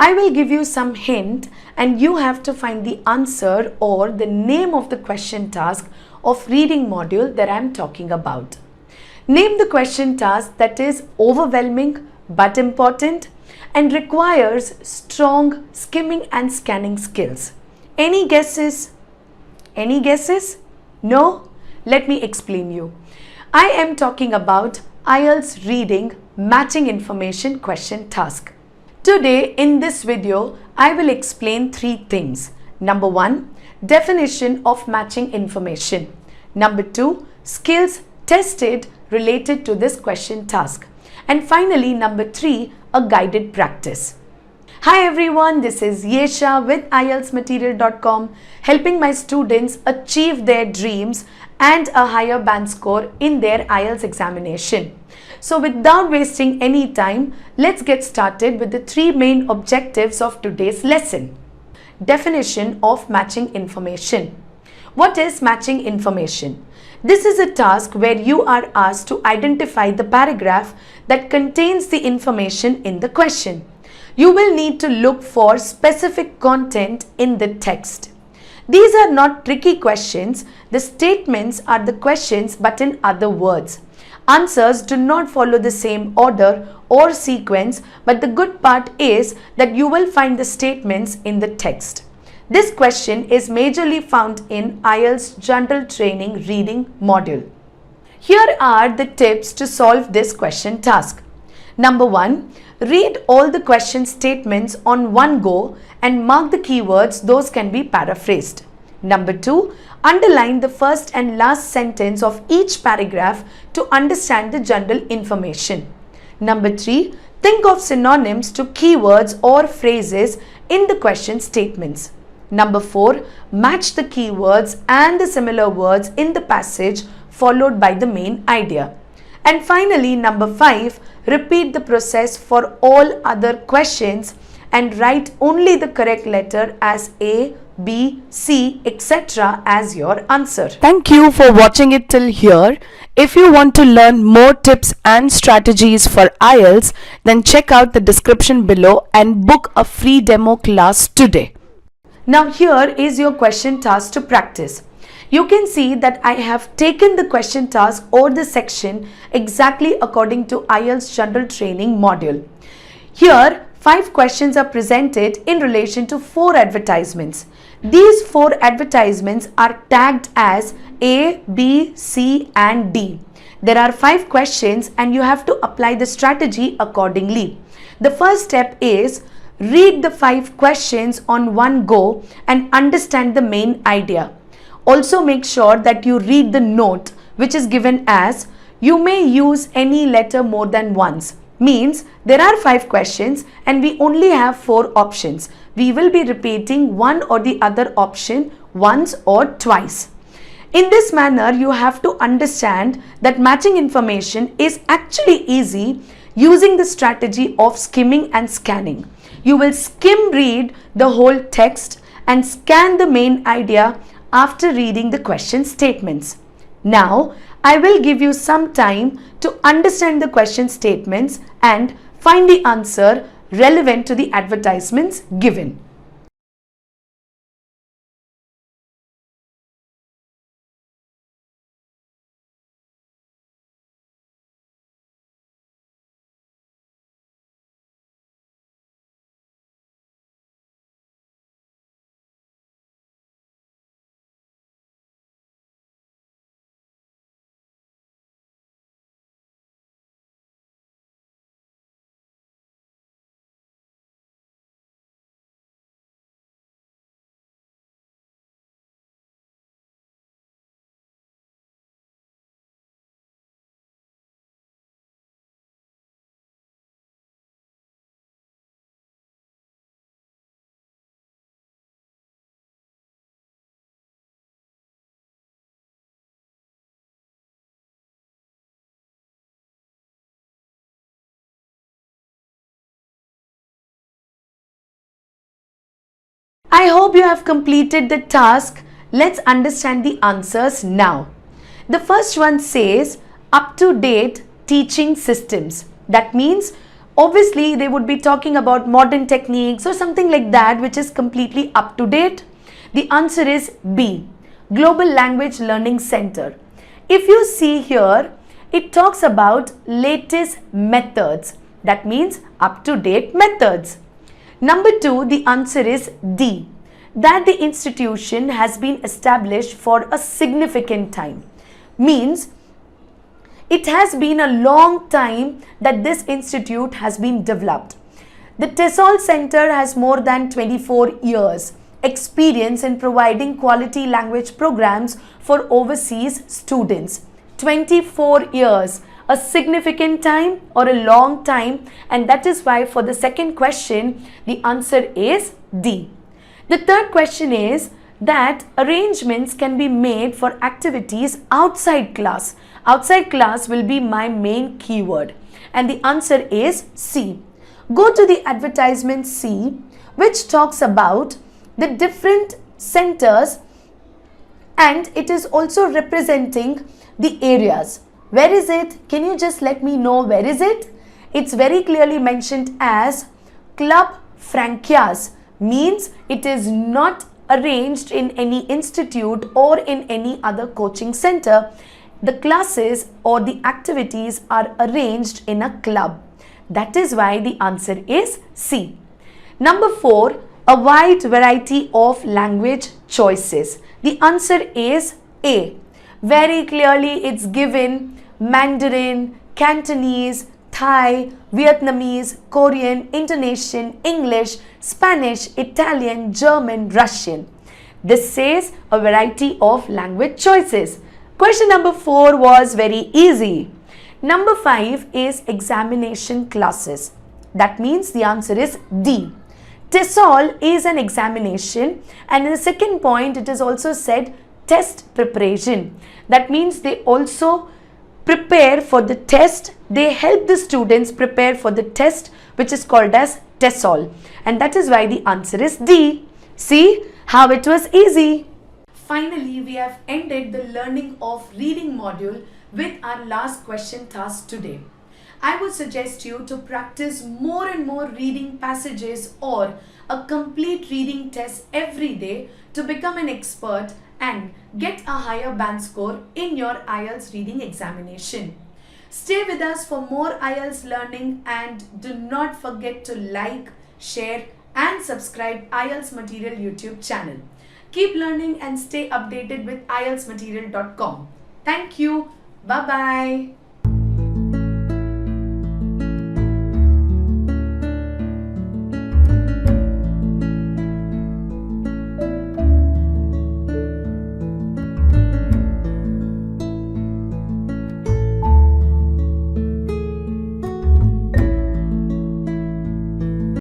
I will give you some hint and you have to find the answer or the name of the question task of reading module that I am talking about. Name the question task that is overwhelming but important and requires strong skimming and scanning skills. Any guesses? Any guesses? No? Let me explain you. I am talking about IELTS reading matching information question task. Today in this video, I will explain three things. Number 1, definition of matching information. Number 2, skills tested related to this question task. And finally, number 3, a guided practice. Hi everyone, this is Yesha with IELTSmaterial.com, helping my students achieve their dreams and a higher band score in their IELTS examination. So without wasting any time, let's get started with the three main objectives of today's lesson. Definition of matching information. What is matching information? This is a task where you are asked to identify the paragraph that contains the information in the question. You will need to look for specific content in the text. These are not tricky questions. The statements are the questions but in other words. Answers do not follow the same order or sequence, but the good part is that you will find the statements in the text. This question is majorly found in IELTS General Training Reading module. Here are the tips to solve this question task. Number 1, read all the question statements on one go and mark the keywords, those can be paraphrased. Number 2, underline the first and last sentence of each paragraph to understand the general information. Number 3, think of synonyms to keywords or phrases in the question statements. Number 4, match the keywords and the similar words in the passage followed by the main idea. And finally, number 5, repeat the process for all other questions and write only the correct letter as A, B, C, etc. as your answer. Thank you for watching it till here. If you want to learn more tips and strategies for IELTS, then check out the description below and book a free demo class today. Now here is your question task to practice. You can see that I have taken the question task or the section exactly according to IELTS General Training module. Here, 5 questions are presented in relation to 4 advertisements. These 4 advertisements are tagged as A, B, C and D. There are 5 questions and you have to apply the strategy accordingly. The first step is read the 5 questions on one go and understand the main idea. Also make sure that you read the note which is given as you may use any letter more than once. Means there are 5 questions and we only have 4 options. We will be repeating one or the other option once or twice. In this manner, you have to understand that matching information is actually easy using the strategy of skimming and scanning. You will skim read the whole text and scan the main idea after reading the question statements. Now, I will give you some time to understand the question statements and find the answer relevant to the advertisements given. I hope you have completed the task. Let's understand the answers now. The first one says up-to-date teaching systems. That means Obviously, they would be talking about modern techniques or something like that, which is completely up to date. The answer is B, Global Language Learning Center. If you see here, it talks about latest methods. That means up to date methods. Number 2, the answer is D, that the institution has been established for a significant time. Means it has been a long time that this institute has been developed. The TESOL Center has more than 24 years experience in providing quality language programs for overseas students. 24 years, a significant time or a long time, and that is why for the second question, the answer is D. The third question is that arrangements can be made for activities outside class. Outside class will be my main keyword, and the answer is C. Go to the advertisement C, which talks about the different centers, and it is also representing the areas. Where is it? Can you just let me know where is it? It's very clearly mentioned as Club Franquias, means it is not arranged in any institute or in any other coaching center. The classes or the activities are arranged in a club. That is why the answer is C. Number 4, a wide variety of language choices. The answer is A. Very clearly it's given Mandarin, Cantonese, Thai, Vietnamese, Korean, Indonesian, English, Spanish, Italian, German, Russian. This says a variety of language choices. Question number 4 was very easy. Number 5 is examination classes. That means the answer is D. TESOL is an examination, and in the second point it is also said test preparation. That means they also prepare for the test. They help the students prepare for the test, which is called as TESOL, and that is why the answer is D. See how it was easy. Finally, we have ended the learning of reading module with our last question task today. I would suggest you to practice more and more reading passages or a complete reading test every day to become an expert and get a higher band score in your IELTS reading examination. Stay with us for more IELTS learning, and do not forget to like, share and subscribe IELTS Material YouTube channel. Keep learning and stay updated with IELTSmaterial.com. Thank you. Bye-bye.